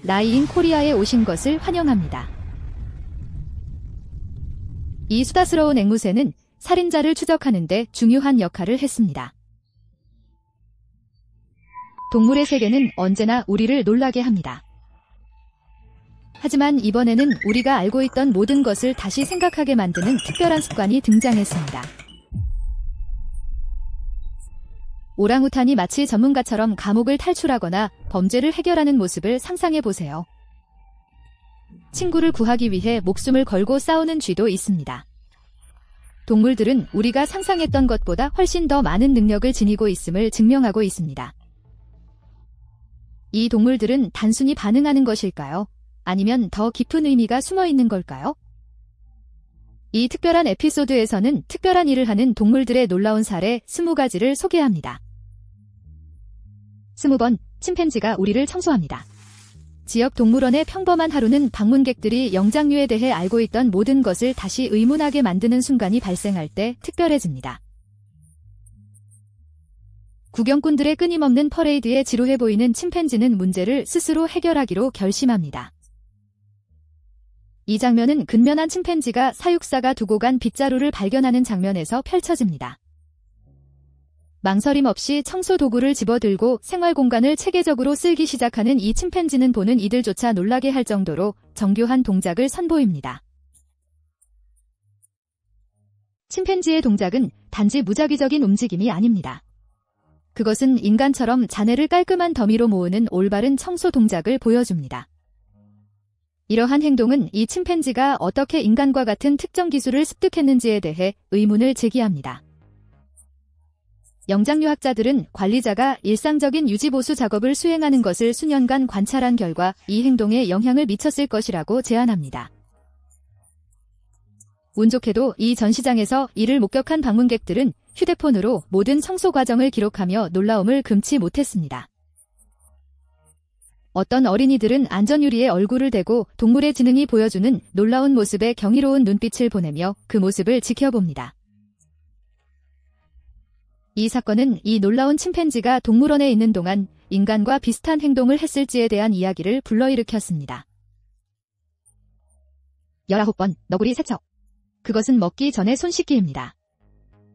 라이인 코리아에 오신 것을 환영합니다. 이 수다스러운 앵무새는 살인자를 추적하는 데 중요한 역할을 했습니다. 동물의 세계는 언제나 우리를 놀라게 합니다. 하지만 이번에는 우리가 알고 있던 모든 것을 다시 생각하게 만드는 특별한 습관이 등장했습니다. 오랑우탄이 마치 전문가처럼 감옥을 탈출하거나 범죄를 해결하는 모습을 상상해 보세요. 친구를 구하기 위해 목숨을 걸고 싸우는 쥐도 있습니다. 동물들은 우리가 상상했던 것보다 훨씬 더 많은 능력을 지니고 있음을 증명하고 있습니다. 이 동물들은 단순히 반응하는 것일까요? 아니면 더 깊은 의미가 숨어 있는 걸까요? 이 특별한 에피소드에서는 특별한 일을 하는 동물들의 놀라운 사례 20가지를 소개합니다. 20번, 침팬지가 우리를 청소합니다. 지역 동물원의 평범한 하루는 방문객들이 영장류에 대해 알고 있던 모든 것을 다시 의문하게 만드는 순간이 발생할 때 특별해집니다. 구경꾼들의 끊임없는 퍼레이드에 지루해 보이는 침팬지는 문제를 스스로 해결하기로 결심합니다. 이 장면은 근면한 침팬지가 사육사가 두고 간 빗자루를 발견하는 장면에서 펼쳐집니다. 망설임 없이 청소 도구를 집어들고 생활 공간을 체계적으로 쓸기 시작하는 이 침팬지는 보는 이들조차 놀라게 할 정도로 정교한 동작을 선보입니다. 침팬지의 동작은 단지 무작위적인 움직임이 아닙니다. 그것은 인간처럼 잔해를 깔끔한 더미로 모으는 올바른 청소 동작을 보여줍니다. 이러한 행동은 이 침팬지가 어떻게 인간과 같은 특정 기술을 습득했는지에 대해 의문을 제기합니다. 영장류학자들은 관리자가 일상적인 유지보수 작업을 수행하는 것을 수년간 관찰한 결과 이 행동에 영향을 미쳤을 것이라고 제안합니다. 운 좋게도 이 전시장에서 이를 목격한 방문객들은 휴대폰으로 모든 청소 과정을 기록하며 놀라움을 금치 못했습니다. 어떤 어린이들은 안전유리에 얼굴을 대고 동물의 지능이 보여주는 놀라운 모습에 경이로운 눈빛을 보내며 그 모습을 지켜봅니다. 이 사건은 이 놀라운 침팬지가 동물원에 있는 동안 인간과 비슷한 행동을 했을지에 대한 이야기를 불러일으켰습니다. 19번, 너구리 세척. 그것은 먹기 전에 손 씻기입니다.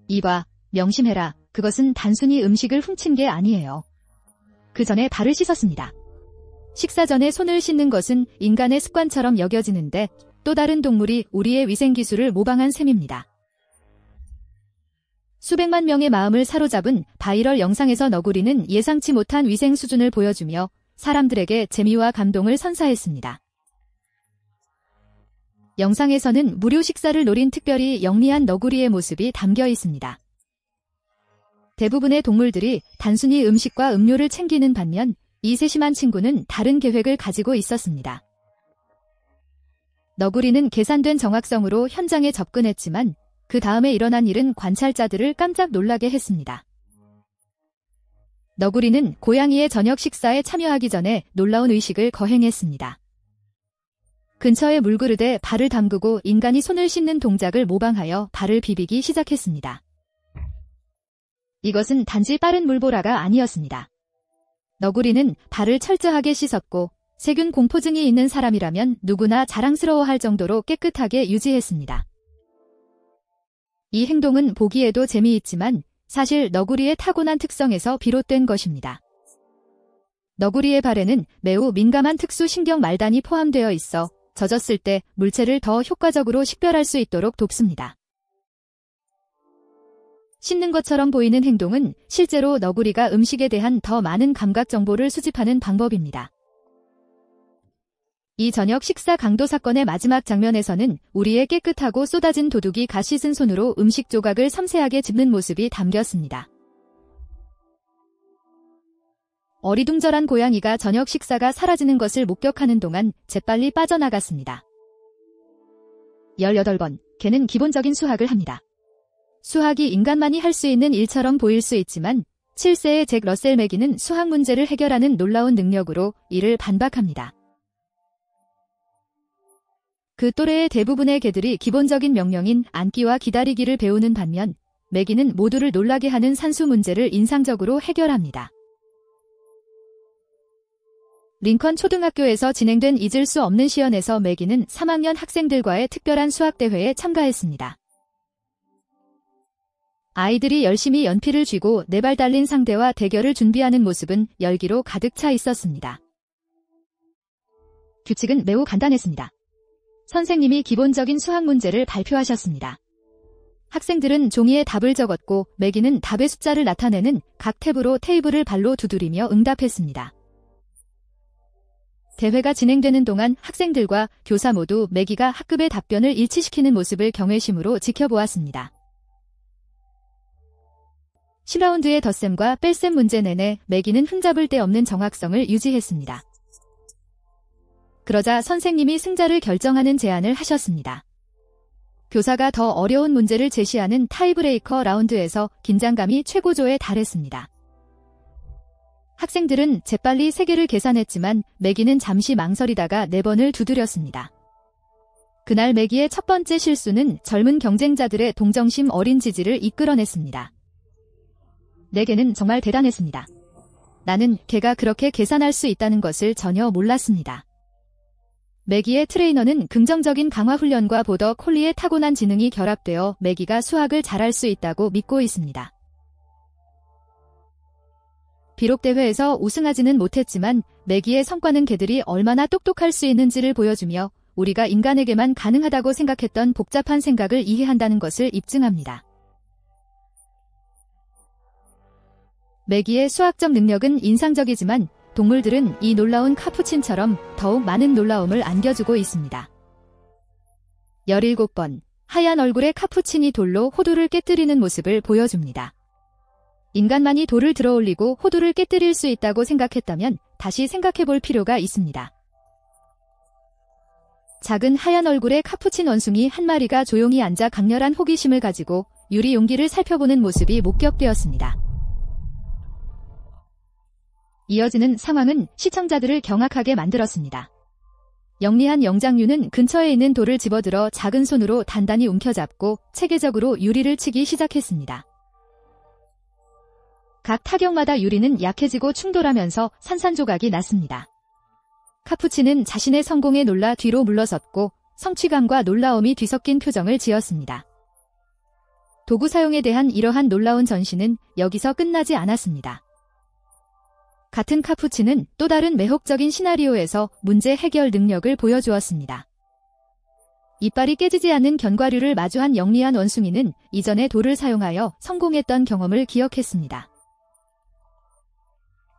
이봐, 명심해라. 그것은 단순히 음식을 훔친 게 아니에요. 그 전에 발을 씻었습니다. 식사 전에 손을 씻는 것은 인간의 습관처럼 여겨지는데 또 다른 동물이 우리의 위생기술을 모방한 셈입니다. 수백만 명의 마음을 사로잡은 바이럴 영상에서 너구리는 예상치 못한 위생 수준을 보여주며 사람들에게 재미와 감동을 선사했습니다. 영상에서는 무료 식사를 노린 특별히 영리한 너구리의 모습이 담겨 있습니다. 대부분의 동물들이 단순히 음식과 음료를 챙기는 반면 이 세심한 친구는 다른 계획을 가지고 있었습니다. 너구리는 계산된 정확성으로 현장에 접근했지만 그 다음에 일어난 일은 관찰자들을 깜짝 놀라게 했습니다. 너구리는 고양이의 저녁 식사에 참여하기 전에 놀라운 의식을 거행했습니다. 근처의 물그릇에 발을 담그고 인간이 손을 씻는 동작을 모방하여 발을 비비기 시작했습니다. 이것은 단지 빠른 물보라가 아니었습니다. 너구리는 발을 철저하게 씻었고 세균 공포증이 있는 사람이라면 누구나 자랑스러워할 정도로 깨끗하게 유지했습니다. 이 행동은 보기에도 재미있지만 사실 너구리의 타고난 특성에서 비롯된 것입니다. 너구리의 발에는 매우 민감한 특수 신경 말단이 포함되어 있어 젖었을 때 물체를 더 효과적으로 식별할 수 있도록 돕습니다. 씻는 것처럼 보이는 행동은 실제로 너구리가 음식에 대한 더 많은 감각 정보를 수집하는 방법입니다. 이 저녁 식사 강도 사건의 마지막 장면에서는 우리의 깨끗하고 쏟아진 도둑이 갓 씻은 손으로 음식 조각을 섬세하게 집는 모습이 담겼습니다. 어리둥절한 고양이가 저녁 식사가 사라지는 것을 목격하는 동안 재빨리 빠져나갔습니다. 18번, 개는 기본적인 수학을 합니다. 수학이 인간만이 할 수 있는 일처럼 보일 수 있지만 7세의 잭 러셀 매기는 수학 문제를 해결하는 놀라운 능력으로 이를 반박합니다. 그 또래의 대부분의 개들이 기본적인 명령인 앉기와 기다리기를 배우는 반면 매기는 모두를 놀라게 하는 산수 문제를 인상적으로 해결합니다. 링컨 초등학교에서 진행된 잊을 수 없는 시연에서 매기는 3학년 학생들과의 특별한 수학대회에 참가했습니다. 아이들이 열심히 연필을 쥐고 4발 달린 상대와 대결을 준비하는 모습은 열기로 가득 차 있었습니다. 규칙은 매우 간단했습니다. 선생님이 기본적인 수학 문제를 발표하셨습니다. 학생들은 종이에 답을 적었고 매기는 답의 숫자를 나타내는 각 탭으로 테이블을 발로 두드리며 응답했습니다. 대회가 진행되는 동안 학생들과 교사 모두 매기가 학급의 답변을 일치시키는 모습을 경외심으로 지켜보았습니다. 10라운드의 덧셈과 뺄셈 문제 내내 매기는 흠잡을 데 없는 정확성을 유지했습니다. 그러자 선생님이 승자를 결정하는 제안을 하셨습니다. 교사가 더 어려운 문제를 제시하는 타이브레이커 라운드에서 긴장감이 최고조에 달했습니다. 학생들은 재빨리 세개를 계산했지만 매기는 잠시 망설이다가 4번을 두드렸습니다. 그날 매기의 첫 번째 실수는 젊은 경쟁자들의 동정심 어린 지지를 이끌어냈습니다. 내 개는 정말 대단했습니다. 나는 걔가 그렇게 계산할 수 있다는 것을 전혀 몰랐습니다. 매기의 트레이너는 긍정적인 강화 훈련과 보더 콜리의 타고난 지능이 결합되어 매기가 수학을 잘할 수 있다고 믿고 있습니다. 비록 대회에서 우승하지는 못했지만 매기의 성과는 개들이 얼마나 똑똑할 수 있는지를 보여주며 우리가 인간에게만 가능하다고 생각했던 복잡한 생각을 이해한다는 것을 입증합니다. 매기의 수학적 능력은 인상적이지만 동물들은 이 놀라운 카푸친처럼 더욱 많은 놀라움을 안겨주고 있습니다. 17번, 하얀 얼굴의 카푸친이 돌로 호두를 깨뜨리는 모습을 보여줍니다. 인간만이 돌을 들어올리고 호두를 깨뜨릴 수 있다고 생각했다면 다시 생각해볼 필요가 있습니다. 작은 하얀 얼굴의 카푸친 원숭이 한 마리가 조용히 앉아 강렬한 호기심을 가지고 유리 용기를 살펴보는 모습이 목격되었습니다. 이어지는 상황은 시청자들을 경악하게 만들었습니다. 영리한 영장류는 근처에 있는 돌을 집어들어 작은 손으로 단단히 움켜잡고 체계적으로 유리를 치기 시작했습니다. 각 타격마다 유리는 약해지고 충돌하면서 산산조각이 났습니다. 카푸치는 자신의 성공에 놀라 뒤로 물러섰고 성취감과 놀라움이 뒤섞인 표정을 지었습니다. 도구 사용에 대한 이러한 놀라운 전시는 여기서 끝나지 않았습니다. 같은 카푸치는 또 다른 매혹적인 시나리오에서 문제 해결 능력을 보여주었습니다. 이빨이 깨지지 않는 견과류를 마주한 영리한 원숭이는 이전에 돌을 사용하여 성공했던 경험을 기억했습니다.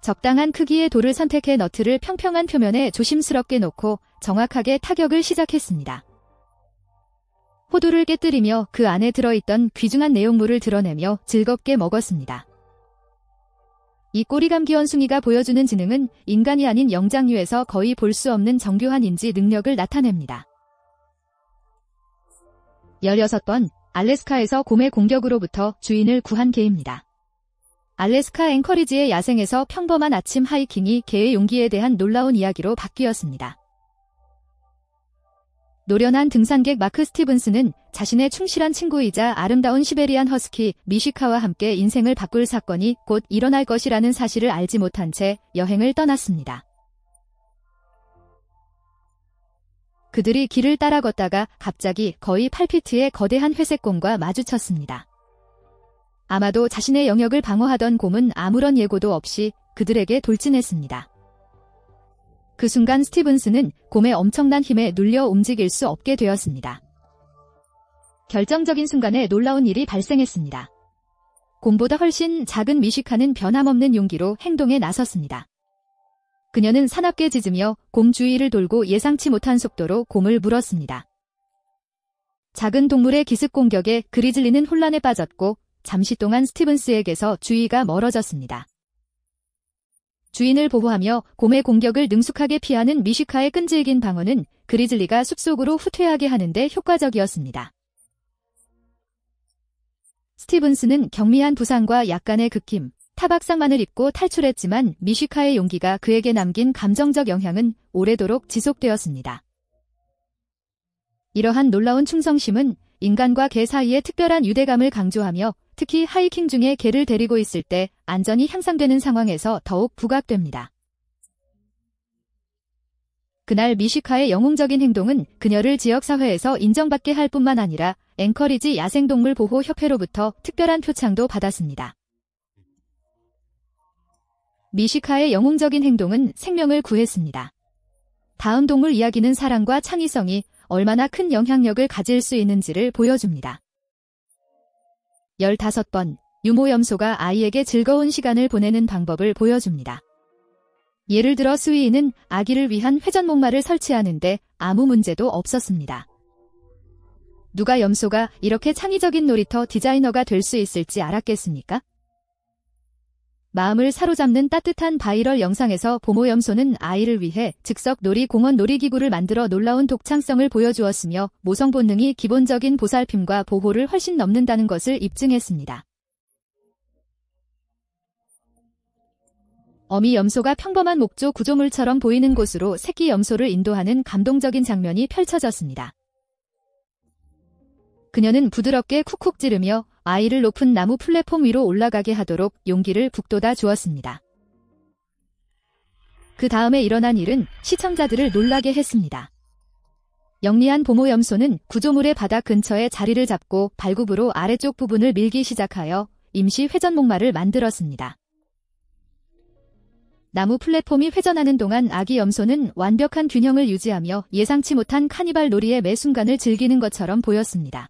적당한 크기의 돌을 선택해 너트를 평평한 표면에 조심스럽게 놓고 정확하게 타격을 시작했습니다. 호두를 깨뜨리며 그 안에 들어있던 귀중한 내용물을 드러내며 즐겁게 먹었습니다. 이 꼬리감기 원숭이가 보여주는 지능은 인간이 아닌 영장류에서 거의 볼 수 없는 정교한 인지 능력을 나타냅니다. 16번, 알래스카에서 곰의 공격으로부터 주인을 구한 개입니다. 알래스카 앵커리지의 야생에서 평범한 아침 하이킹이 개의 용기에 대한 놀라운 이야기로 바뀌었습니다. 노련한 등산객 마크 스티븐스는 자신의 충실한 친구이자 아름다운 시베리안 허스키 미시카와 함께 인생을 바꿀 사건이 곧 일어날 것이라는 사실을 알지 못한 채 여행을 떠났습니다. 그들이 길을 따라 걷다가 갑자기 거의 8피트의 거대한 회색곰과 마주쳤습니다. 아마도 자신의 영역을 방어하던 곰은 아무런 예고도 없이 그들에게 돌진했습니다. 그 순간 스티븐스는 곰의 엄청난 힘에 눌려 움직일 수 없게 되었습니다. 결정적인 순간에 놀라운 일이 발생했습니다. 곰보다 훨씬 작은 미시카는 변함없는 용기로 행동에 나섰습니다. 그녀는 사납게 짖으며 곰 주위를 돌고 예상치 못한 속도로 곰을 물었습니다. 작은 동물의 기습 공격에 그리즐리는 혼란에 빠졌고 잠시 동안 스티븐스에게서 주의가 멀어졌습니다. 주인을 보호하며 곰의 공격을 능숙하게 피하는 미시카의 끈질긴 방어는 그리즐리가 숲속으로 후퇴하게 하는데 효과적이었습니다. 스티븐스는 경미한 부상과 약간의 극힘, 타박상만을 입고 탈출했지만 미시카의 용기가 그에게 남긴 감정적 영향은 오래도록 지속되었습니다. 이러한 놀라운 충성심은 인간과 개 사이의 특별한 유대감을 강조하며 특히 하이킹 중에 개를 데리고 있을 때 안전이 향상되는 상황에서 더욱 부각됩니다. 그날 미시카의 영웅적인 행동은 그녀를 지역사회에서 인정받게 할 뿐만 아니라 앵커리지 야생동물보호협회로부터 특별한 표창도 받았습니다. 미시카의 영웅적인 행동은 생명을 구했습니다. 다음 동물 이야기는 사랑과 창의성이 얼마나 큰 영향력을 가질 수 있는지를 보여줍니다. 15번, 유모염소가 아이에게 즐거운 시간을 보내는 방법을 보여줍니다. 예를 들어 스위이는 아기를 위한 회전목마를 설치하는데 아무 문제도 없었습니다. 누가 염소가 이렇게 창의적인 놀이터 디자이너가 될 수 있을지 알았겠습니까? 마음을 사로잡는 따뜻한 바이럴 영상에서 보모염소는 아이를 위해 즉석 놀이공원 놀이기구를 만들어 놀라운 독창성을 보여주었으며 모성 본능이 기본적인 보살핌과 보호를 훨씬 넘는다는 것을 입증했습니다. 어미 염소가 평범한 목조 구조물처럼 보이는 곳으로 새끼 염소를 인도하는 감동적인 장면이 펼쳐졌습니다. 그녀는 부드럽게 쿡쿡 찌르며 아이를 높은 나무 플랫폼 위로 올라가게 하도록 용기를 북돋아 주었습니다. 그 다음에 일어난 일은 시청자들을 놀라게 했습니다. 영리한 보모염소는 구조물의 바닥 근처에 자리를 잡고 발굽으로 아래쪽 부분을 밀기 시작하여 임시 회전목마를 만들었습니다. 나무 플랫폼이 회전하는 동안 아기 염소는 완벽한 균형을 유지하며 예상치 못한 카니발 놀이의 매 순간을 즐기는 것처럼 보였습니다.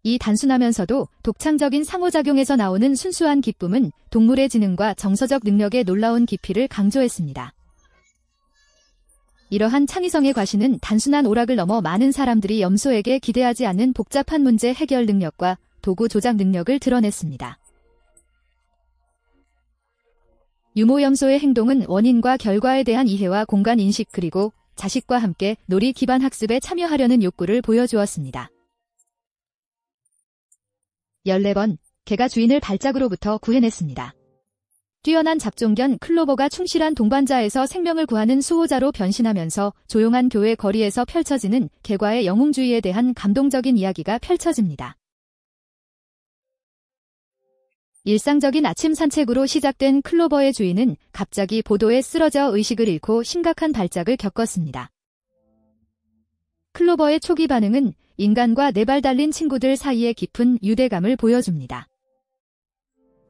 이 단순하면서도 독창적인 상호작용에서 나오는 순수한 기쁨은 동물의 지능과 정서적 능력의 놀라운 깊이를 강조했습니다. 이러한 창의성의 과시는 단순한 오락을 넘어 많은 사람들이 염소에게 기대하지 않는 복잡한 문제 해결 능력과 도구 조작 능력을 드러냈습니다. 유모염소의 행동은 원인과 결과에 대한 이해와 공간 인식 그리고 자식과 함께 놀이 기반 학습에 참여하려는 욕구를 보여주었습니다. 14번, 개가 주인을 발작으로부터 구해냈습니다. 뛰어난 잡종견 클로버가 충실한 동반자에서 생명을 구하는 수호자로 변신하면서 조용한 교외 거리에서 펼쳐지는 개과의 영웅주의에 대한 감동적인 이야기가 펼쳐집니다. 일상적인 아침 산책으로 시작된 클로버의 주인은 갑자기 보도에 쓰러져 의식을 잃고 심각한 발작을 겪었습니다. 클로버의 초기 반응은 인간과 4발 달린 친구들 사이의 깊은 유대감을 보여줍니다.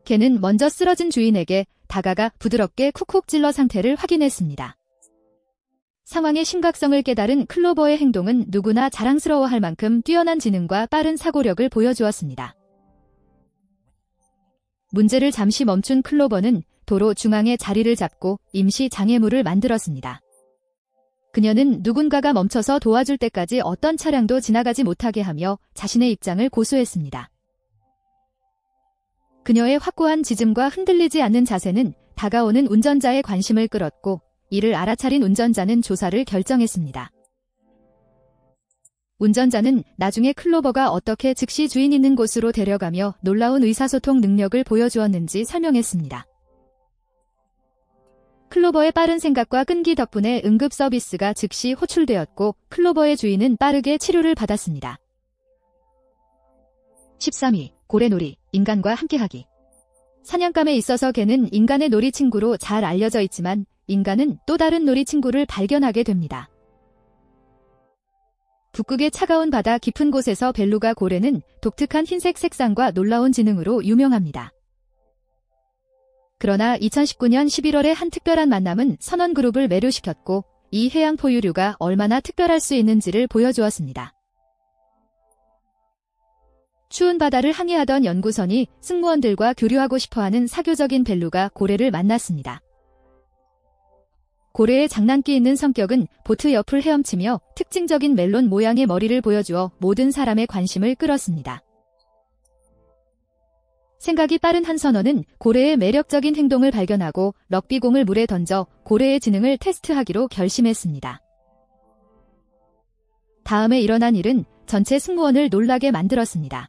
개는 먼저 쓰러진 주인에게 다가가 부드럽게 쿡쿡 찔러 상태를 확인했습니다. 상황의 심각성을 깨달은 클로버의 행동은 누구나 자랑스러워할 만큼 뛰어난 지능과 빠른 사고력을 보여주었습니다. 문제를 잠시 멈춘 클로버는 도로 중앙에 자리를 잡고 임시 장애물을 만들었습니다. 그녀는 누군가가 멈춰서 도와줄 때까지 어떤 차량도 지나가지 못하게 하며 자신의 입장을 고수했습니다. 그녀의 확고한 지즘과 흔들리지 않는 자세는 다가오는 운전자의 관심을 끌었고 이를 알아차린 운전자는 조사를 결정했습니다. 운전자는 나중에 클로버가 어떻게 즉시 주인 있는 곳으로 데려가며 놀라운 의사소통 능력을 보여주었는지 설명했습니다. 클로버의 빠른 생각과 끈기 덕분에 응급 서비스가 즉시 호출되었고 클로버의 주인은 빠르게 치료를 받았습니다. 13위, 고래놀이, 인간과 함께하기. 사냥감에 있어서 개는 인간의 놀이 친구로 잘 알려져 있지만 인간은 또 다른 놀이 친구를 발견하게 됩니다. 북극의 차가운 바다 깊은 곳에서 벨루가 고래는 독특한 흰색 색상과 놀라운 지능으로 유명합니다. 그러나 2019년 11월의 한 특별한 만남은 선원그룹을 매료시켰고 이 해양 포유류가 얼마나 특별할 수 있는지를 보여주었습니다. 추운 바다를 항해하던 연구선이 승무원들과 교류하고 싶어하는 사교적인 벨루가 고래를 만났습니다. 고래의 장난기 있는 성격은 보트 옆을 헤엄치며 특징적인 멜론 모양의 머리를 보여주어 모든 사람의 관심을 끌었습니다. 생각이 빠른 한 선원은 고래의 매력적인 행동을 발견하고 럭비공을 물에 던져 고래의 지능을 테스트하기로 결심했습니다. 다음에 일어난 일은 전체 승무원을 놀라게 만들었습니다.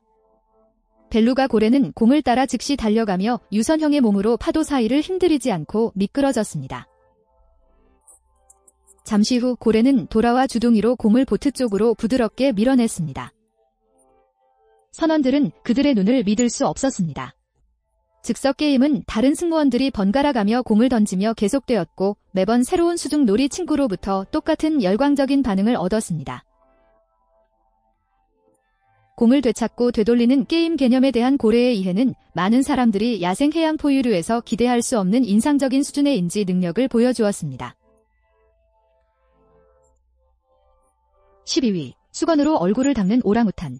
벨루가 고래는 공을 따라 즉시 달려가며 유선형의 몸으로 파도 사이를 힘들이지 않고 미끄러졌습니다. 잠시 후 고래는 돌아와 주둥이로 공을 보트 쪽으로 부드럽게 밀어냈습니다. 선원들은 그들의 눈을 믿을 수 없었습니다. 즉석 게임은 다른 승무원들이 번갈아가며 공을 던지며 계속되었고 매번 새로운 수중 놀이 친구로부터 똑같은 열광적인 반응을 얻었습니다. 공을 되찾고 되돌리는 게임 개념에 대한 고래의 이해는 많은 사람들이 야생 해양 포유류에서 기대할 수 없는 인상적인 수준의 인지 능력을 보여주었습니다. 12위. 수건으로 얼굴을 닦는 오랑우탄.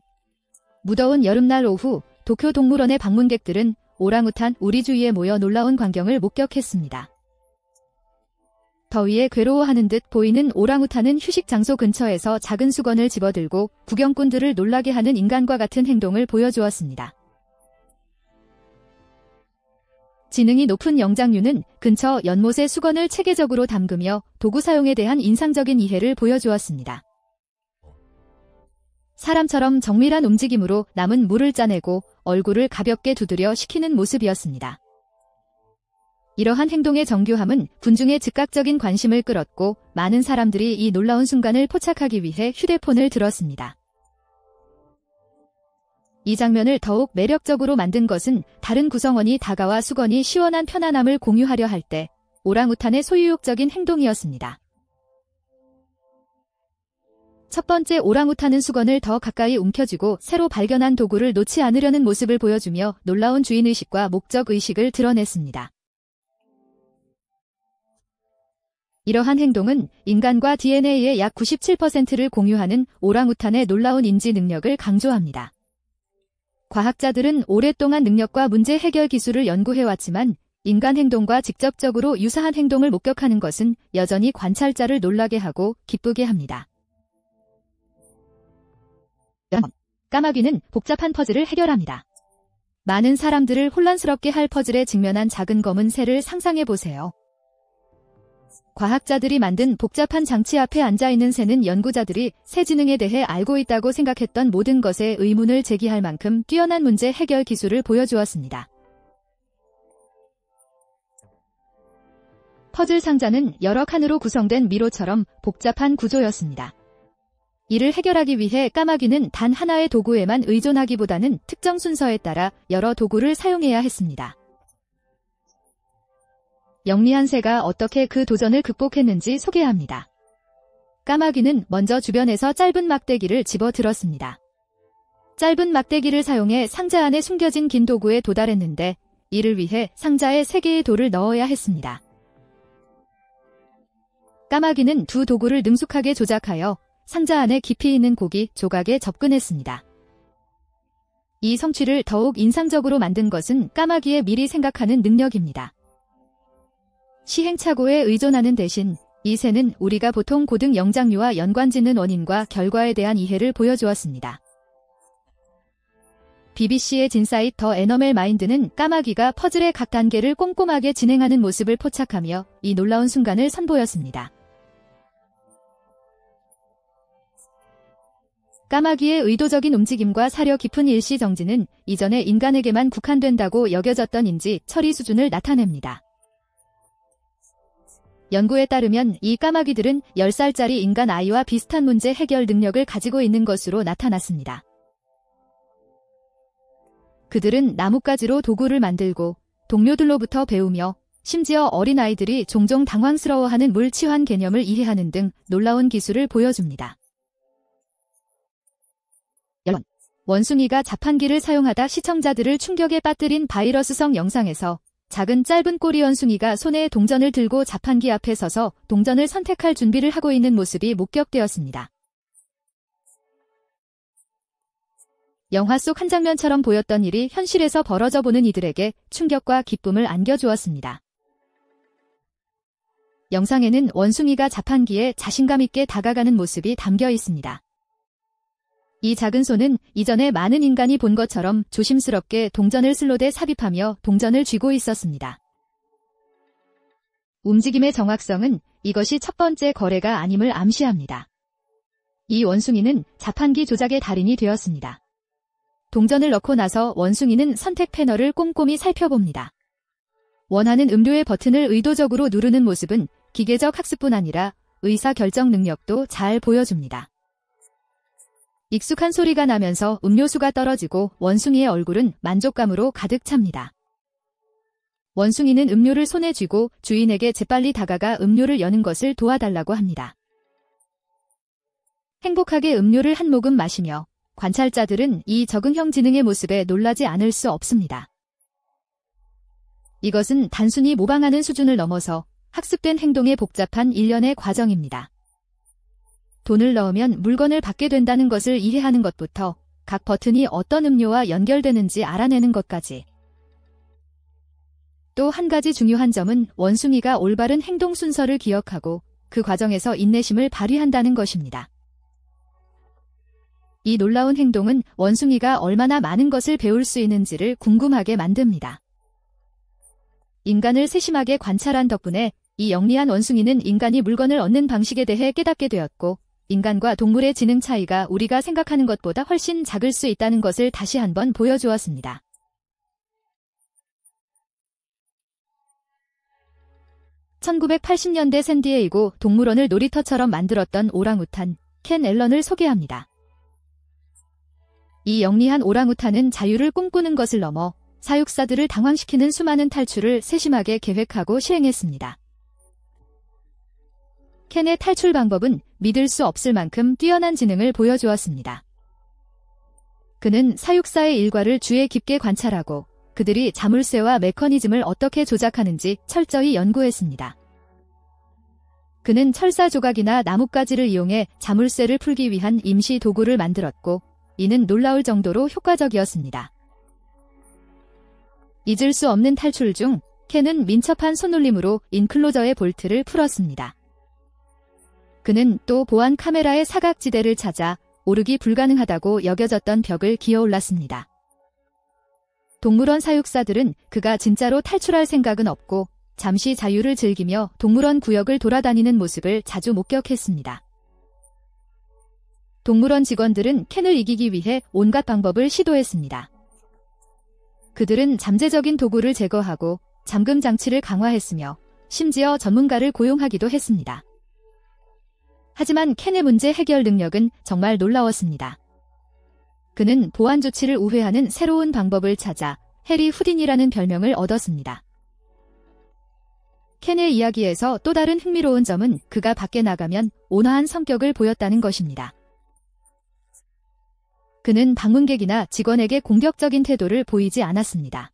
무더운 여름날 오후 도쿄 동물원의 방문객들은 오랑우탄 우리 주위에 모여 놀라운 광경을 목격했습니다. 더위에 괴로워하는 듯 보이는 오랑우탄은 휴식 장소 근처에서 작은 수건을 집어들고 구경꾼들을 놀라게 하는 인간과 같은 행동을 보여주었습니다. 지능이 높은 영장류는 근처 연못에 수건을 체계적으로 담그며 도구 사용에 대한 인상적인 이해를 보여주었습니다. 사람처럼 정밀한 움직임으로 남은 물을 짜내고 얼굴을 가볍게 두드려 식히는 모습이었습니다. 이러한 행동의 정교함은 군중의 즉각적인 관심을 끌었고 많은 사람들이 이 놀라운 순간을 포착하기 위해 휴대폰을 들었습니다. 이 장면을 더욱 매력적으로 만든 것은 다른 구성원이 다가와 수건이 시원한 편안함을 공유하려 할 때 오랑우탄의 소유욕적인 행동이었습니다. 첫 번째 오랑우탄은 수건을 더 가까이 움켜쥐고 새로 발견한 도구를 놓지 않으려는 모습을 보여주며 놀라운 주인의식과 목적의식을 드러냈습니다. 이러한 행동은 인간과 DNA의 약 97%를 공유하는 오랑우탄의 놀라운 인지 능력을 강조합니다. 과학자들은 오랫동안 능력과 문제 해결 기술을 연구해왔지만 인간 행동과 직접적으로 유사한 행동을 목격하는 것은 여전히 관찰자를 놀라게 하고 기쁘게 합니다. 까마귀는 복잡한 퍼즐을 해결합니다. 많은 사람들을 혼란스럽게 할 퍼즐에 직면한 작은 검은 새를 상상해보세요. 과학자들이 만든 복잡한 장치 앞에 앉아있는 새는 연구자들이 새 지능에 대해 알고 있다고 생각했던 모든 것에 의문을 제기할 만큼 뛰어난 문제 해결 기술을 보여주었습니다. 퍼즐 상자는 여러 칸으로 구성된 미로처럼 복잡한 구조였습니다. 이를 해결하기 위해 까마귀는 단 하나의 도구에만 의존하기보다는 특정 순서에 따라 여러 도구를 사용해야 했습니다. 영리한 새가 어떻게 그 도전을 극복했는지 소개합니다. 까마귀는 먼저 주변에서 짧은 막대기를 집어들었습니다. 짧은 막대기를 사용해 상자 안에 숨겨진 긴 도구에 도달했는데 이를 위해 상자에 3개의 돌을 넣어야 했습니다. 까마귀는 두 도구를 능숙하게 조작하여 상자 안에 깊이 있는 고기 조각에 접근했습니다. 이 성취를 더욱 인상적으로 만든 것은 까마귀의 미리 생각하는 능력입니다. 시행착오에 의존하는 대신 이 새는 우리가 보통 고등 영장류와 연관짓는 원인과 결과에 대한 이해를 보여주었습니다. BBC의 진사이트 더 애너멜 마인드는 까마귀가 퍼즐의 각 단계를 꼼꼼하게 진행하는 모습을 포착하며 이 놀라운 순간을 선보였습니다. 까마귀의 의도적인 움직임과 사려 깊은 일시정지는 이전에 인간에게만 국한된다고 여겨졌던 인지 처리 수준을 나타냅니다. 연구에 따르면 이 까마귀들은 10살짜리 인간 아이와 비슷한 문제 해결 능력을 가지고 있는 것으로 나타났습니다. 그들은 나뭇가지로 도구를 만들고 동료들로부터 배우며 심지어 어린아이들이 종종 당황스러워하는 물치환 개념을 이해하는 등 놀라운 기술을 보여줍니다. 원숭이가 자판기를 사용하다 시청자들을 충격에 빠뜨린 바이러스성 영상에서 작은 짧은 꼬리 원숭이가 손에 동전을 들고 자판기 앞에 서서 동전을 선택할 준비를 하고 있는 모습이 목격되었습니다. 영화 속 한 장면처럼 보였던 일이 현실에서 벌어져 보는 이들에게 충격과 기쁨을 안겨주었습니다. 영상에는 원숭이가 자판기에 자신감 있게 다가가는 모습이 담겨 있습니다. 이 작은 손은 이전에 많은 인간이 본 것처럼 조심스럽게 동전을 슬롯에 삽입하며 동전을 쥐고 있었습니다. 움직임의 정확성은 이것이 첫 번째 거래가 아님을 암시합니다. 이 원숭이는 자판기 조작의 달인이 되었습니다. 동전을 넣고 나서 원숭이는 선택 패널을 꼼꼼히 살펴봅니다. 원하는 음료의 버튼을 의도적으로 누르는 모습은 기계적 학습뿐 아니라 의사결정 능력도 잘 보여줍니다. 익숙한 소리가 나면서 음료수가 떨어지고 원숭이의 얼굴은 만족감으로 가득 찹니다. 원숭이는 음료를 손에 쥐고 주인에게 재빨리 다가가 음료를 여는 것을 도와달라고 합니다. 행복하게 음료를 한 모금 마시며 관찰자들은 이 적응형 지능의 모습에 놀라지 않을 수 없습니다. 이것은 단순히 모방하는 수준을 넘어서 학습된 행동의 복잡한 일련의 과정입니다. 돈을 넣으면 물건을 받게 된다는 것을 이해하는 것부터 각 버튼이 어떤 음료와 연결되는지 알아내는 것까지. 또 한 가지 중요한 점은 원숭이가 올바른 행동 순서를 기억하고 그 과정에서 인내심을 발휘한다는 것입니다. 이 놀라운 행동은 원숭이가 얼마나 많은 것을 배울 수 있는지를 궁금하게 만듭니다. 인간을 세심하게 관찰한 덕분에 이 영리한 원숭이는 인간이 물건을 얻는 방식에 대해 깨닫게 되었고, 인간과 동물의 지능 차이가 우리가 생각하는 것보다 훨씬 작을 수 있다는 것을 다시 한번 보여주었습니다. (1980년대) 샌디에이고 동물원을 놀이터처럼 만들었던 오랑우탄 켄 앨런을 소개합니다. 이 영리한 오랑우탄은 자유를 꿈꾸는 것을 넘어 사육사들을 당황시키는 수많은 탈출을 세심하게 계획하고 시행했습니다. 켄의 탈출 방법은 믿을 수 없을 만큼 뛰어난 지능을 보여주었습니다. 그는 사육사의 일과를 주의 깊게 관찰하고 그들이 자물쇠와 메커니즘을 어떻게 조작하는지 철저히 연구했습니다. 그는 철사 조각이나 나뭇가지를 이용해 자물쇠를 풀기 위한 임시 도구를 만들었고, 이는 놀라울 정도로 효과적이었습니다. 잊을 수 없는 탈출 중 켄은 민첩한 손놀림으로 인클로저의 볼트를 풀었습니다. 그는 또 보안 카메라의 사각지대를 찾아 오르기 불가능하다고 여겨졌던 벽을 기어올랐습니다. 동물원 사육사들은 그가 진짜로 탈출할 생각은 없고 잠시 자유를 즐기며 동물원 구역을 돌아다니는 모습을 자주 목격했습니다. 동물원 직원들은 켄을 이기기 위해 온갖 방법을 시도했습니다. 그들은 잠재적인 도구를 제거하고 잠금 장치를 강화했으며 심지어 전문가를 고용하기도 했습니다. 하지만 켄의 문제 해결 능력은 정말 놀라웠습니다. 그는 보안 조치를 우회하는 새로운 방법을 찾아 해리 후딘이라는 별명을 얻었습니다. 켄의 이야기에서 또 다른 흥미로운 점은 그가 밖에 나가면 온화한 성격을 보였다는 것입니다. 그는 방문객이나 직원에게 공격적인 태도를 보이지 않았습니다.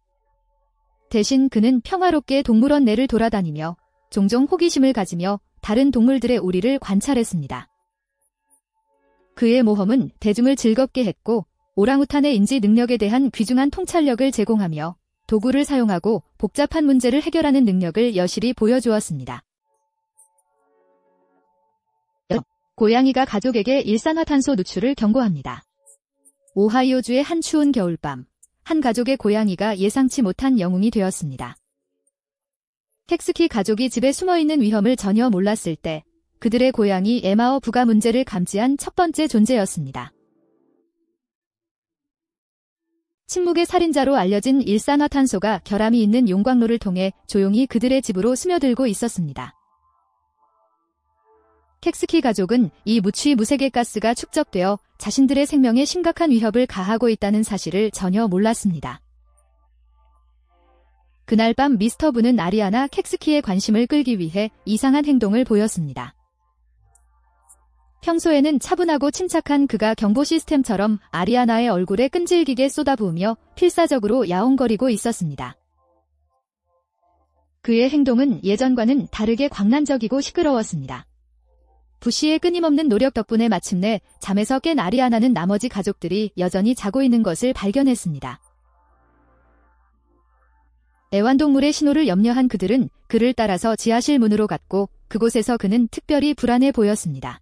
대신 그는 평화롭게 동물원 내를 돌아다니며 종종 호기심을 가지며 다른 동물들의 우리를 관찰했습니다. 그의 모험은 대중을 즐겁게 했고, 오랑우탄의 인지 능력에 대한 귀중한 통찰력을 제공하며 도구를 사용하고 복잡한 문제를 해결하는 능력을 여실히 보여주었습니다. 고양이가 가족에게 일산화탄소 누출을 경고합니다. 오하이오주의 한 추운 겨울밤, 한 가족의 고양이가 예상치 못한 영웅이 되었습니다. 텍스키 가족이 집에 숨어있는 위험을 전혀 몰랐을 때 그들의 고양이 에마어 부가 문제를 감지한 첫 번째 존재였습니다. 침묵의 살인자로 알려진 일산화탄소가 결함이 있는 용광로를 통해 조용히 그들의 집으로 스며들고 있었습니다. 텍스키 가족은 이 무취무색의 가스가 축적되어 자신들의 생명에 심각한 위협을 가하고 있다는 사실을 전혀 몰랐습니다. 그날 밤 미스터 부는 아리아나 캑스키의 관심을 끌기 위해 이상한 행동을 보였습니다. 평소에는 차분하고 침착한 그가 경보 시스템처럼 아리아나의 얼굴에 끈질기게 쏟아부으며 필사적으로 야옹거리고 있었습니다. 그의 행동은 예전과는 다르게 광란적이고 시끄러웠습니다. 부시의 끊임없는 노력 덕분에 마침내 잠에서 깬 아리아나는 나머지 가족들이 여전히 자고 있는 것을 발견했습니다. 애완동물의 신호를 염려한 그들은 그를 따라서 지하실 문으로 갔고, 그곳에서 그는 특별히 불안해 보였습니다.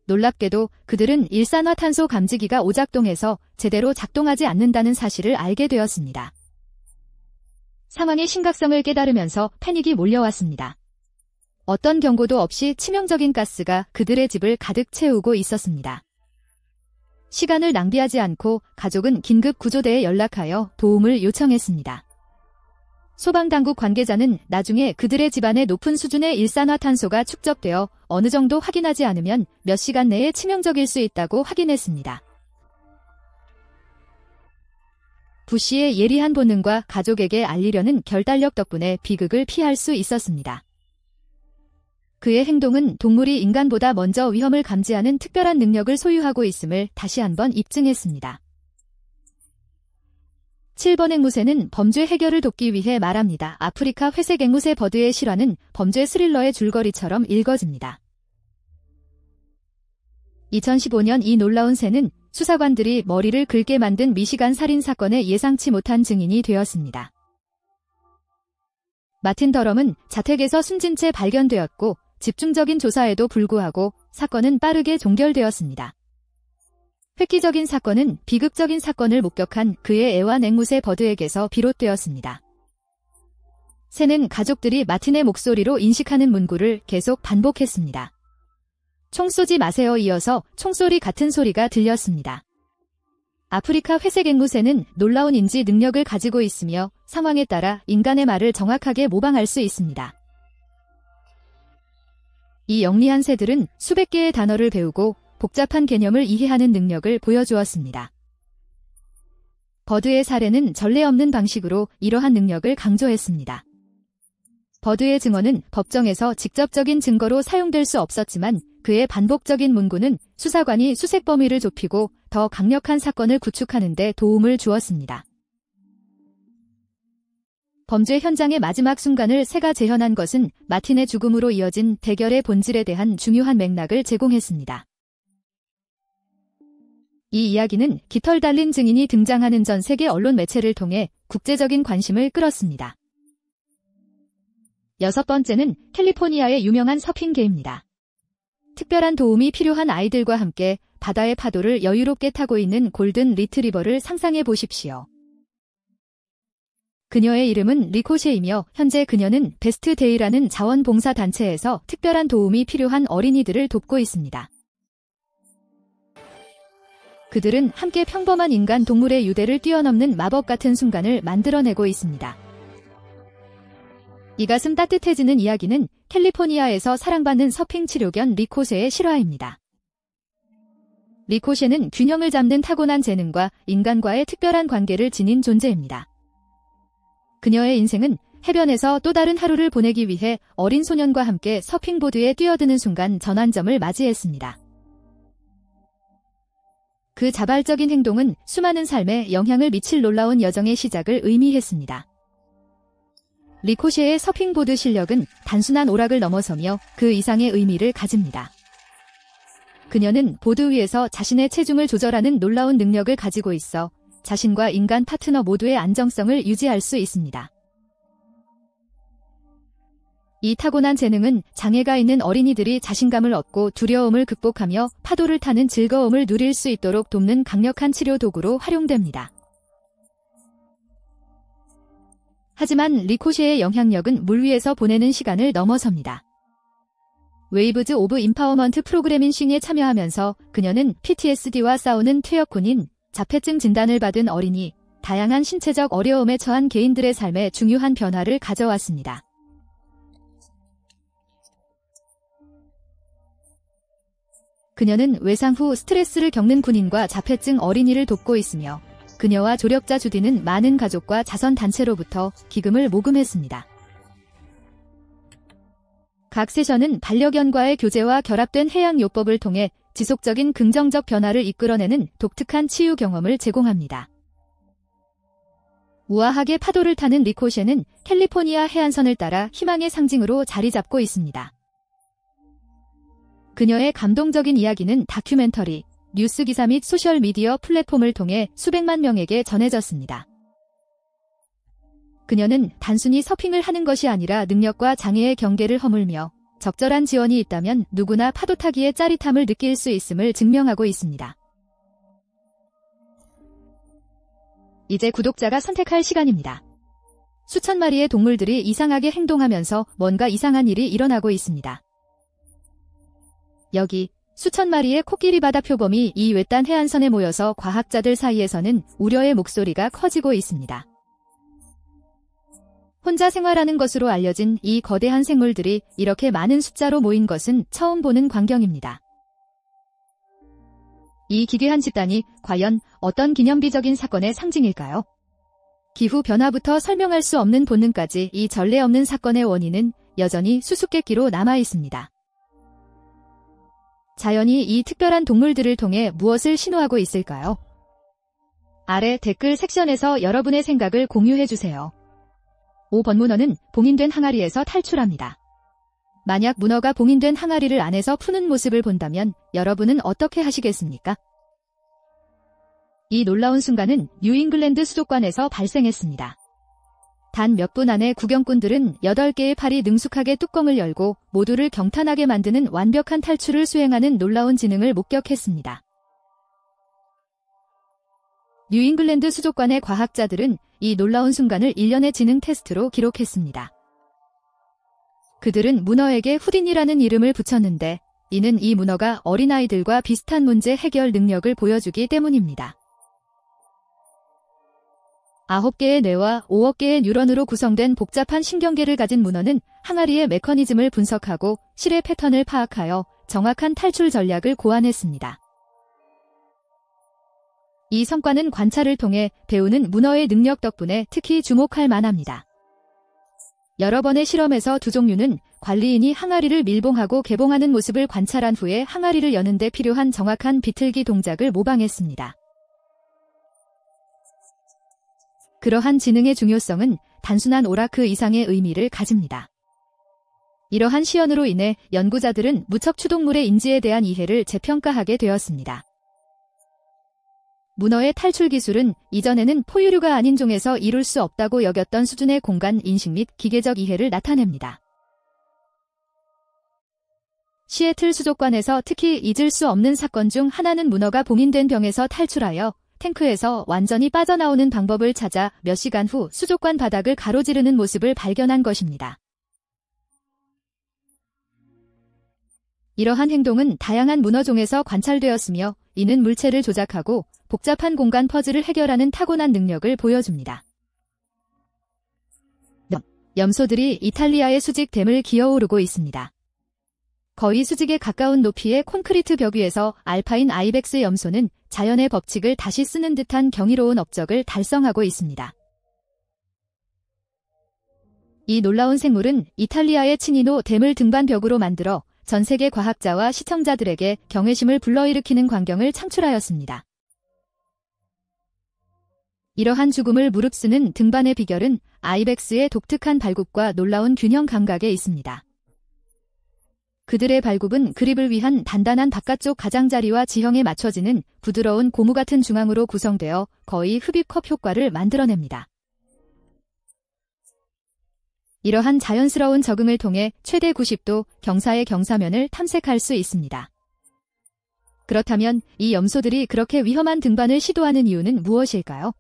놀랍게도 그들은 일산화탄소 감지기가 오작동해서 제대로 작동하지 않는다는 사실을 알게 되었습니다. 상황의 심각성을 깨달으면서 패닉이 몰려왔습니다. 어떤 경고도 없이 치명적인 가스가 그들의 집을 가득 채우고 있었습니다. 시간을 낭비하지 않고 가족은 긴급 구조대에 연락하여 도움을 요청했습니다. 소방당국 관계자는 나중에 그들의 집안에 높은 수준의 일산화탄소가 축적되어 어느 정도 확인하지 않으면 몇 시간 내에 치명적일 수 있다고 확인했습니다. 부시의 예리한 본능과 가족에게 알리려는 결단력 덕분에 비극을 피할 수 있었습니다. 그의 행동은 동물이 인간보다 먼저 위험을 감지하는 특별한 능력을 소유하고 있음을 다시 한번 입증했습니다. 7번 앵무새는 범죄 해결을 돕기 위해 말합니다. 아프리카 회색 앵무새 버드의 실화는 범죄 스릴러의 줄거리처럼 읽어집니다. 2015년 이 놀라운 새는 수사관들이 머리를 긁게 만든 미시간 살인 사건의 예상치 못한 증인이 되었습니다. 마틴 더럼은 자택에서 숨진 채 발견되었고 집중적인 조사에도 불구하고 사건은 빠르게 종결되었습니다. 획기적인 사건은 비극적인 사건을 목격한 그의 애완 앵무새 버드에게서 비롯되었습니다. 새는 가족들이 마틴의 목소리로 인식하는 문구를 계속 반복했습니다. 총 쏘지 마세요. 이어서 총소리 같은 소리가 들렸습니다. 아프리카 회색 앵무새는 놀라운 인지 능력을 가지고 있으며 상황에 따라 인간의 말을 정확하게 모방할 수 있습니다. 이 영리한 새들은 수백 개의 단어를 배우고 복잡한 개념을 이해하는 능력을 보여주었습니다. 버드의 사례는 전례 없는 방식으로 이러한 능력을 강조했습니다. 버드의 증언은 법정에서 직접적인 증거로 사용될 수 없었지만 그의 반복적인 문구는 수사관이 수색 범위를 좁히고 더 강력한 사건을 구축하는 데 도움을 주었습니다. 범죄 현장의 마지막 순간을 새가 재현한 것은 마틴의 죽음으로 이어진 대결의 본질에 대한 중요한 맥락을 제공했습니다. 이 이야기는 깃털 달린 증인이 등장하는 전 세계 언론 매체를 통해 국제적인 관심을 끌었습니다. 6번째는 캘리포니아의 유명한 서핑계입니다. 특별한 도움이 필요한 아이들과 함께 바다의 파도를 여유롭게 타고 있는 골든 리트리버를 상상해 보십시오. 그녀의 이름은 리코셰이며 현재 그녀는 베스트 데이라는 자원봉사단체에서 특별한 도움이 필요한 어린이들을 돕고 있습니다. 그들은 함께 평범한 인간 동물의 유대를 뛰어넘는 마법 같은 순간을 만들어내고 있습니다. 이 가슴 따뜻해지는 이야기는 캘리포니아에서 사랑받는 서핑 치료견 리코셰의 실화입니다. 리코셰는 균형을 잡는 타고난 재능과 인간과의 특별한 관계를 지닌 존재입니다. 그녀의 인생은 해변에서 또 다른 하루를 보내기 위해 어린 소년과 함께 서핑보드에 뛰어드는 순간 전환점을 맞이했습니다. 그 자발적인 행동은 수많은 삶에 영향을 미칠 놀라운 여정의 시작을 의미했습니다. 리코셰의 서핑보드 실력은 단순한 오락을 넘어서며 그 이상의 의미를 가집니다. 그녀는 보드 위에서 자신의 체중을 조절하는 놀라운 능력을 가지고 있어 자신과 인간 파트너 모두의 안정성을 유지할 수 있습니다. 이 타고난 재능은 장애가 있는 어린이들이 자신감을 얻고 두려움을 극복하며 파도를 타는 즐거움을 누릴 수 있도록 돕는 강력한 치료 도구로 활용됩니다. 하지만 리코셰의 영향력은 물 위에서 보내는 시간을 넘어섭니다. 웨이브즈 오브 임파워먼트 프로그래밍에 참여하면서 그녀는 PTSD와 싸우는 퇴역군인, 자폐증 진단을 받은 어린이, 다양한 신체적 어려움에 처한 개인들의 삶에 중요한 변화를 가져왔습니다. 그녀는 외상 후 스트레스를 겪는 군인과 자폐증 어린이를 돕고 있으며 그녀와 조력자 주디는 많은 가족과 자선단체로부터 기금을 모금했습니다. 각 세션은 반려견과의 교제와 결합된 해양요법을 통해 지속적인 긍정적 변화를 이끌어내는 독특한 치유 경험을 제공합니다. 우아하게 파도를 타는 리코셰는 캘리포니아 해안선을 따라 희망의 상징으로 자리 잡고 있습니다. 그녀의 감동적인 이야기는 다큐멘터리, 뉴스 기사 및 소셜미디어 플랫폼을 통해 수백만 명에게 전해졌습니다. 그녀는 단순히 서핑을 하는 것이 아니라 능력과 장애의 경계를 허물며 적절한 지원이 있다면 누구나 파도 타기의 짜릿함을 느낄 수 있음을 증명하고 있습니다. 이제 구독자가 선택할 시간입니다. 수천 마리의 동물들이 이상하게 행동하면서 뭔가 이상한 일이 일어나고 있습니다. 여기 수천 마리의 코끼리 바다 표범이 이 외딴 해안선에 모여서 과학자들 사이에서는 우려의 목소리가 커지고 있습니다. 혼자 생활하는 것으로 알려진 이 거대한 생물들이 이렇게 많은 숫자로 모인 것은 처음 보는 광경입니다. 이 기괴한 집단이 과연 어떤 기념비적인 사건의 상징일까요? 기후변화부터 설명할 수 없는 본능까지 이 전례 없는 사건의 원인은 여전히 수수께끼로 남아 있습니다. 자연이 이 특별한 동물들을 통해 무엇을 신호하고 있을까요? 아래 댓글 섹션에서 여러분의 생각을 공유해주세요. 5번 문어는 봉인된 항아리에서 탈출합니다. 만약 문어가 봉인된 항아리를 안에서 푸는 모습을 본다면 여러분은 어떻게 하시겠습니까? 이 놀라운 순간은 뉴잉글랜드 수족관에서 발생했습니다. 단 몇 분 안에 구경꾼들은 8개의 팔이 능숙하게 뚜껑을 열고 모두를 경탄하게 만드는 완벽한 탈출을 수행하는 놀라운 지능을 목격했습니다. 뉴잉글랜드 수족관의 과학자들은 이 놀라운 순간을 일련의 지능 테스트로 기록했습니다. 그들은 문어에게 후딘이라는 이름을 붙였는데 이는 이 문어가 어린아이들과 비슷한 문제 해결 능력을 보여주기 때문입니다. 9개의 뇌와 5억 개의 뉴런으로 구성된 복잡한 신경계를 가진 문어는 항아리의 메커니즘을 분석하고 실의 패턴을 파악하여 정확한 탈출 전략을 고안했습니다. 이 성과는 관찰을 통해 배우는 문어의 능력 덕분에 특히 주목할 만합니다. 여러 번의 실험에서 두 종류는 관리인이 항아리를 밀봉하고 개봉하는 모습을 관찰한 후에 항아리를 여는 데 필요한 정확한 비틀기 동작을 모방했습니다. 그러한 지능의 중요성은 단순한 오라크 이상의 의미를 가집니다. 이러한 시연으로 인해 연구자들은 무척 추동물의 인지에 대한 이해를 재평가하게 되었습니다. 문어의 탈출 기술은 이전에는 포유류가 아닌 종에서 이룰 수 없다고 여겼던 수준의 공간 인식 및 기계적 이해를 나타냅니다. 시애틀 수족관에서 특히 잊을 수 없는 사건 중 하나는 문어가 봉인된 병에서 탈출하여 탱크에서 완전히 빠져나오는 방법을 찾아 몇 시간 후 수족관 바닥을 가로지르는 모습을 발견한 것입니다. 이러한 행동은 다양한 문어종에서 관찰되었으며 이는 물체를 조작하고 복잡한 공간 퍼즐을 해결하는 타고난 능력을 보여줍니다. 염소들이 이탈리아의 수직댐을 기어오르고 있습니다. 거의 수직에 가까운 높이의 콘크리트 벽 위에서 알파인 아이벡스 염소는 자연의 법칙을 다시 쓰는 듯한 경이로운 업적을 달성하고 있습니다. 이 놀라운 생물은 이탈리아의 치니노 댐을 등반벽으로 만들어 전 세계 과학자와 시청자들에게 경외심을 불러일으키는 광경을 창출하였습니다. 이러한 죽음을 무릅쓰는 등반의 비결은 아이벡스의 독특한 발굽과 놀라운 균형 감각에 있습니다. 그들의 발굽은 그립을 위한 단단한 바깥쪽 가장자리와 지형에 맞춰지는 부드러운 고무 같은 중앙으로 구성되어 거의 흡입컵 효과를 만들어냅니다. 이러한 자연스러운 적응을 통해 최대 90도 경사의 경사면을 탐색할 수 있습니다. 그렇다면 이 염소들이 그렇게 위험한 등반을 시도하는 이유는 무엇일까요?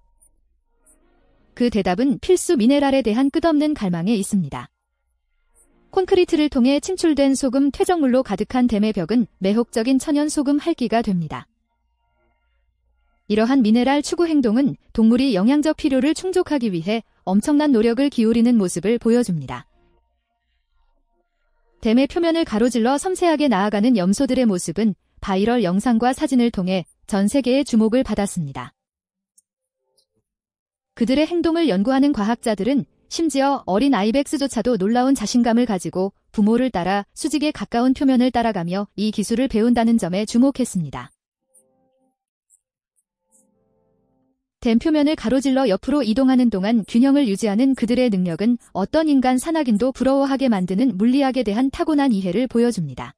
그 대답은 필수 미네랄에 대한 끝없는 갈망에 있습니다. 콘크리트를 통해 침출된 소금 퇴적물로 가득한 댐의 벽은 매혹적인 천연 소금 할기가 됩니다. 이러한 미네랄 추구 행동은 동물이 영양적 필요를 충족하기 위해 엄청난 노력을 기울이는 모습을 보여줍니다. 댐의 표면을 가로질러 섬세하게 나아가는 염소들의 모습은 바이럴 영상과 사진을 통해 전 세계의 주목을 받았습니다. 그들의 행동을 연구하는 과학자들은 심지어 어린 아이벡스조차도 놀라운 자신감을 가지고 부모를 따라 수직에 가까운 표면을 따라가며 이 기술을 배운다는 점에 주목했습니다. 댐 표면을 가로질러 옆으로 이동하는 동안 균형을 유지하는 그들의 능력은 어떤 인간 산악인도 부러워하게 만드는 물리학에 대한 타고난 이해를 보여줍니다.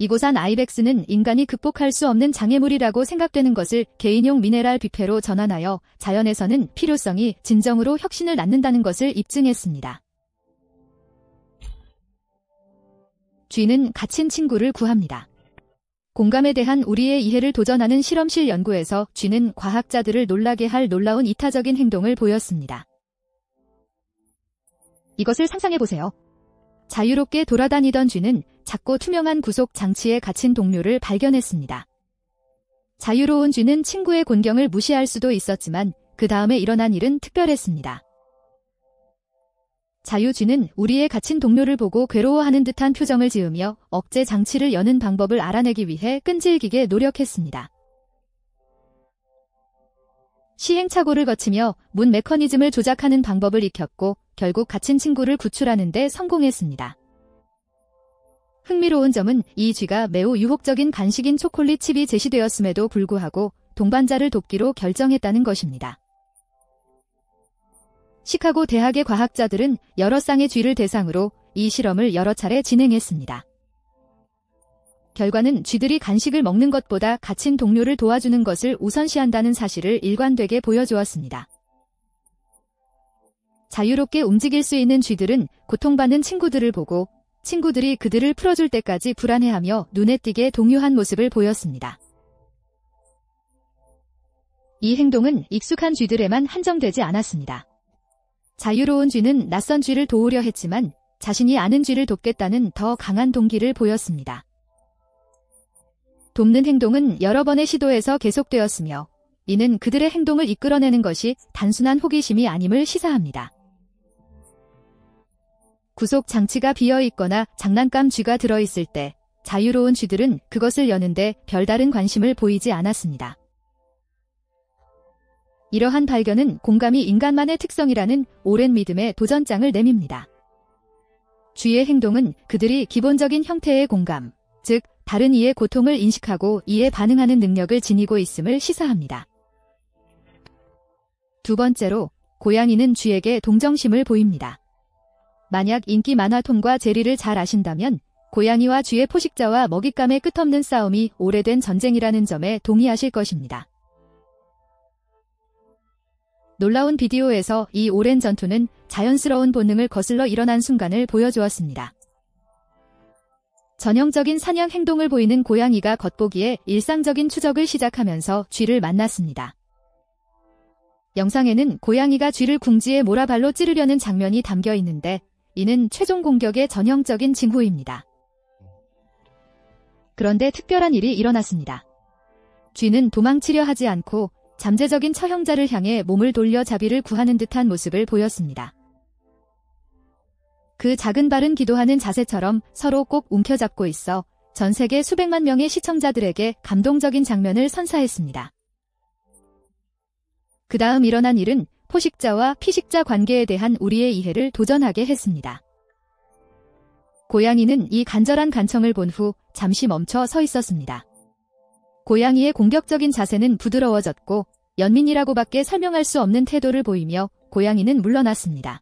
이고산 아이벡스는 인간이 극복할 수 없는 장애물이라고 생각되는 것을 개인용 미네랄 뷔페로 전환하여 자연에서는 필요성이 진정으로 혁신을 낳는다는 것을 입증했습니다. 쥐는 갇힌 친구를 구합니다. 공감에 대한 우리의 이해를 도전하는 실험실 연구에서 쥐는 과학자들을 놀라게 할 놀라운 이타적인 행동을 보였습니다. 이것을 상상해보세요. 자유롭게 돌아다니던 쥐는 작고 투명한 구속 장치에 갇힌 동료를 발견했습니다. 자유로운 쥐는 친구의 곤경을 무시할 수도 있었지만 그 다음에 일어난 일은 특별했습니다. 자유쥐는 우리의 갇힌 동료를 보고 괴로워하는 듯한 표정을 지으며 억제 장치를 여는 방법을 알아내기 위해 끈질기게 노력했습니다. 시행착오를 거치며 문 메커니즘을 조작하는 방법을 익혔고 결국 갇힌 친구를 구출하는 데 성공했습니다. 흥미로운 점은 이 쥐가 매우 유혹적인 간식인 초콜릿 칩이 제시되었음에도 불구하고 동반자를 돕기로 결정했다는 것입니다. 시카고 대학의 과학자들은 여러 쌍의 쥐를 대상으로 이 실험을 여러 차례 진행했습니다. 결과는 쥐들이 간식을 먹는 것보다 갇힌 동료를 도와주는 것을 우선시한다는 사실을 일관되게 보여주었습니다. 자유롭게 움직일 수 있는 쥐들은 고통받는 친구들을 보고 친구들이 그들을 풀어줄 때까지 불안해하며 눈에 띄게 동요한 모습을 보였습니다. 이 행동은 익숙한 쥐들에만 한정되지 않았습니다. 자유로운 쥐는 낯선 쥐를 도우려 했지만 자신이 아는 쥐를 돕겠다는 더 강한 동기를 보였습니다. 돕는 행동은 여러 번의 시도에서 계속되었으며 이는 그들의 행동을 이끌어내는 것이 단순한 호기심이 아님을 시사합니다. 구속 장치가 비어 있거나 장난감 쥐가 들어있을 때 자유로운 쥐들은 그것을 여는데 별다른 관심을 보이지 않았습니다. 이러한 발견은 공감이 인간만의 특성이라는 오랜 믿음의 도전장을 내밉니다. 쥐의 행동은 그들이 기본적인 형태의 공감, 즉 다른 이의 고통을 인식하고 이에 반응하는 능력을 지니고 있음을 시사합니다. 두 번째로, 고양이는 쥐에게 동정심을 보입니다. 만약 인기 만화 톰과 제리를 잘 아신다면 고양이와 쥐의 포식자와 먹잇감의 끝없는 싸움이 오래된 전쟁이라는 점에 동의하실 것입니다. 놀라운 비디오에서 이 오랜 전투는 자연스러운 본능을 거슬러 일어난 순간을 보여주었습니다. 전형적인 사냥 행동을 보이는 고양이가 겉보기에 일상적인 추적을 시작하면서 쥐를 만났습니다. 영상에는 고양이가 쥐를 궁지에 모라발로 찌르려는 장면이 담겨 있는데 이는 최종 공격의 전형적인 징후입니다. 그런데 특별한 일이 일어났습니다. 쥐는 도망치려 하지 않고 잠재적인 처형자를 향해 몸을 돌려 자비를 구하는 듯한 모습을 보였습니다. 그 작은 발은 기도하는 자세처럼 서로 꼭 움켜잡고 있어 전 세계 수백만 명의 시청자들에게 감동적인 장면을 선사했습니다. 그 다음 일어난 일은 포식자와 피식자 관계에 대한 우리의 이해를 도전하게 했습니다. 고양이는 이 간절한 간청을 본 후 잠시 멈춰 서 있었습니다. 고양이의 공격적인 자세는 부드러워졌고 연민이라고밖에 설명할 수 없는 태도를 보이며 고양이는 물러났습니다.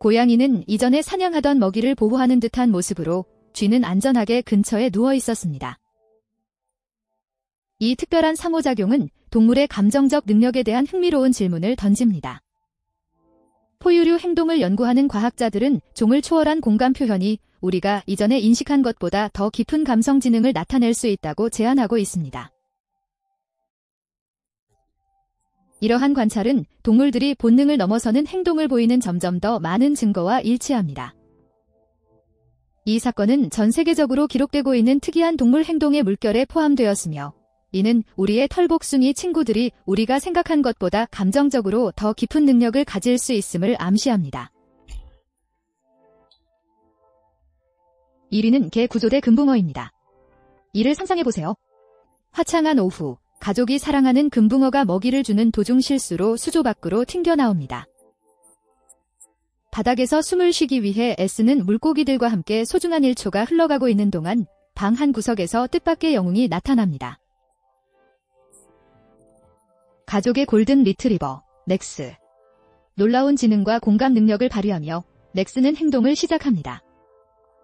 고양이는 이전에 사냥하던 먹이를 보호하는 듯한 모습으로 쥐는 안전하게 근처에 누워 있었습니다. 이 특별한 상호작용은 동물의 감정적 능력에 대한 흥미로운 질문을 던집니다. 포유류 행동을 연구하는 과학자들은 종을 초월한 공감 표현이 우리가 이전에 인식한 것보다 더 깊은 감성 지능을 나타낼 수 있다고 제안하고 있습니다. 이러한 관찰은 동물들이 본능을 넘어서는 행동을 보이는 점점 더 많은 증거와 일치합니다. 이 사건은 전 세계적으로 기록되고 있는 특이한 동물 행동의 물결에 포함되었으며 이는 우리의 털복숭이 친구들이 우리가 생각한 것보다 감정적으로 더 깊은 능력을 가질 수 있음을 암시합니다. 1위는 개 구조대 금붕어입니다. 이를 상상해보세요. 화창한 오후, 가족이 사랑하는 금붕어가 먹이를 주는 도중 실수로 수조 밖으로 튕겨나옵니다. 바닥에서 숨을 쉬기 위해 애쓰는 물고기들과 함께 소중한 1초가 흘러가고 있는 동안 방 한 구석에서 뜻밖의 영웅이 나타납니다. 가족의 골든 리트리버, 렉스. 놀라운 지능과 공감 능력을 발휘하며 렉스는 행동을 시작합니다.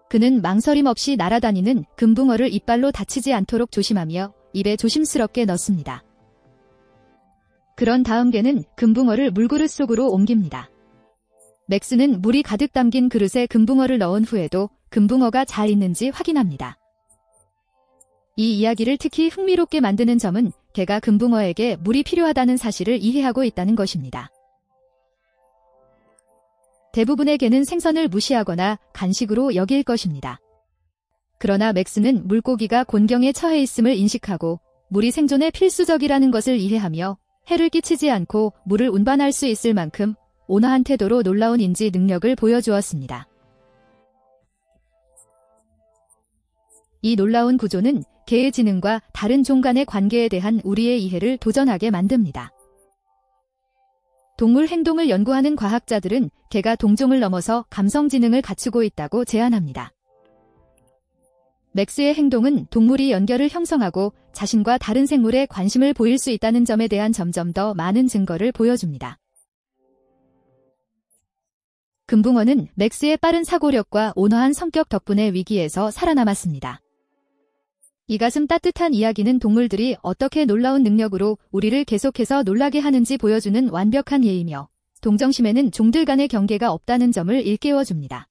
그는 망설임 없이 날아다니는 금붕어를 이빨로 다치지 않도록 조심하며 입에 조심스럽게 넣습니다. 그런 다음 개는 금붕어를 물그릇 속으로 옮깁니다. 렉스는 물이 가득 담긴 그릇에 금붕어를 넣은 후에도 금붕어가 잘 있는지 확인합니다. 이 이야기를 특히 흥미롭게 만드는 점은 개가 금붕어에게 물이 필요하다는 사실을 이해하고 있다는 것입니다. 대부분의 개는 생선을 무시하거나 간식으로 여길 것입니다. 그러나 맥스는 물고기가 곤경에 처해 있음을 인식하고 물이 생존에 필수적이라는 것을 이해하며 해를 끼치지 않고 물을 운반할 수 있을 만큼 온화한 태도로 놀라운 인지 능력을 보여주었습니다. 이 놀라운 구조는 개의 지능과 다른 종 간의 관계에 대한 우리의 이해를 도전하게 만듭니다. 동물 행동을 연구하는 과학자들은 개가 동종을 넘어서 감성 지능을 갖추고 있다고 제안합니다. 맥스의 행동은 동물이 연결을 형성하고 자신과 다른 생물에 관심을 보일 수 있다는 점에 대한 점점 더 많은 증거를 보여줍니다. 금붕어는 맥스의 빠른 사고력과 온화한 성격 덕분에 위기에서 살아남았습니다. 이 가슴 따뜻한 이야기는 동물들이 어떻게 놀라운 능력으로 우리를 계속해서 놀라게 하는지 보여주는 완벽한 예이며, 동정심에는 종들 간의 경계가 없다는 점을 일깨워줍니다.